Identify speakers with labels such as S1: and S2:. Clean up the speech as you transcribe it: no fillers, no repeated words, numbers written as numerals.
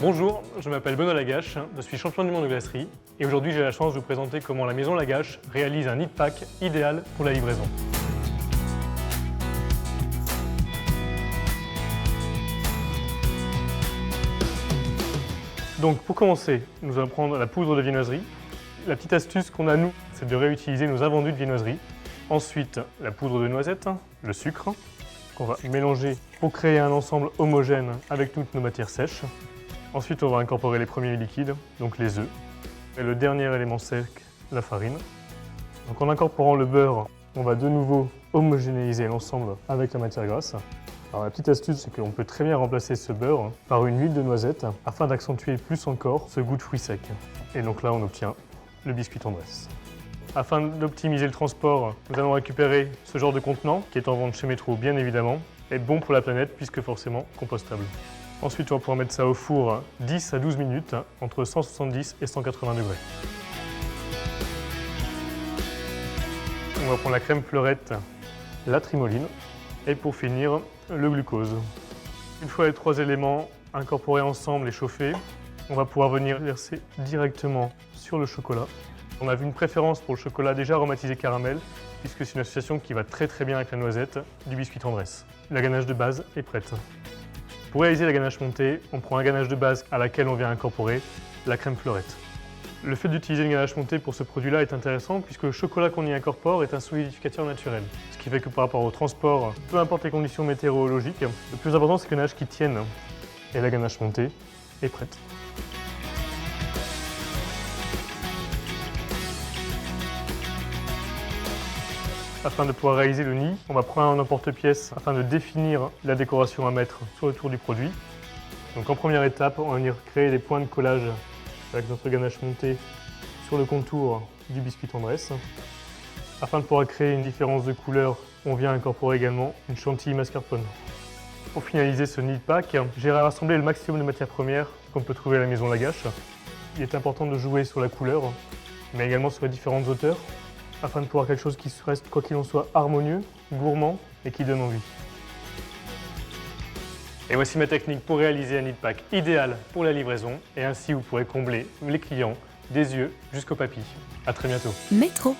S1: Bonjour, je m'appelle Benoît Lagache, je suis champion du monde de glacerie et aujourd'hui j'ai la chance de vous présenter comment la maison Lagache réalise un nid pack idéal pour la livraison. Donc pour commencer, nous allons prendre la poudre de viennoiserie. La petite astuce qu'on a nous, c'est de réutiliser nos invendus de viennoiserie. Ensuite, la poudre de noisette, le sucre, qu'on va mélanger pour créer un ensemble homogène avec toutes nos matières sèches. Ensuite, on va incorporer les premiers liquides, donc les œufs. Et le dernier élément sec, la farine. Donc en incorporant le beurre, on va de nouveau homogénéiser l'ensemble avec la matière grasse. Alors la petite astuce, c'est qu'on peut très bien remplacer ce beurre par une huile de noisette afin d'accentuer plus encore ce goût de fruits secs. Et donc là, on obtient le biscuit tendresse. Afin d'optimiser le transport, nous allons récupérer ce genre de contenant qui est en vente chez Métro, bien évidemment, et bon pour la planète puisque forcément compostable. Ensuite, on va pouvoir mettre ça au four 10 à 12 minutes, entre 170 et 180 degrés. On va prendre la crème fleurette, la trimoline et pour finir, le glucose. Une fois les trois éléments incorporés ensemble et chauffés, on va pouvoir venir verser directement sur le chocolat. On a vu une préférence pour le chocolat déjà aromatisé caramel, puisque c'est une association qui va très bien avec la noisette du biscuit tendresse. La ganache de base est prête. Pour réaliser la ganache montée, on prend un ganache de base à laquelle on vient incorporer la crème fleurette. Le fait d'utiliser une ganache montée pour ce produit-là est intéressant puisque le chocolat qu'on y incorpore est un solidificateur naturel. Ce qui fait que par rapport au transport, peu importe les conditions météorologiques, le plus important c'est que la ganache qui tienne. Et la ganache montée est prête. Afin de pouvoir réaliser le nid, on va prendre un emporte-pièce afin de définir la décoration à mettre sur le tour du produit. Donc en première étape, on va venir créer des points de collage avec notre ganache montée sur le contour du biscuit tendresse. Afin de pouvoir créer une différence de couleur, on vient incorporer également une chantilly mascarpone. Pour finaliser ce nid pack, j'ai rassemblé le maximum de matières premières qu'on peut trouver à la maison Lagache. Il est important de jouer sur la couleur, mais également sur les différentes hauteurs, afin de pouvoir quelque chose qui reste, quoi qu'il en soit, harmonieux, gourmand et qui donne envie. Et voici ma technique pour réaliser un nid pack idéal pour la livraison et ainsi vous pourrez combler les clients des yeux jusqu'au papy. À très bientôt.
S2: Métro.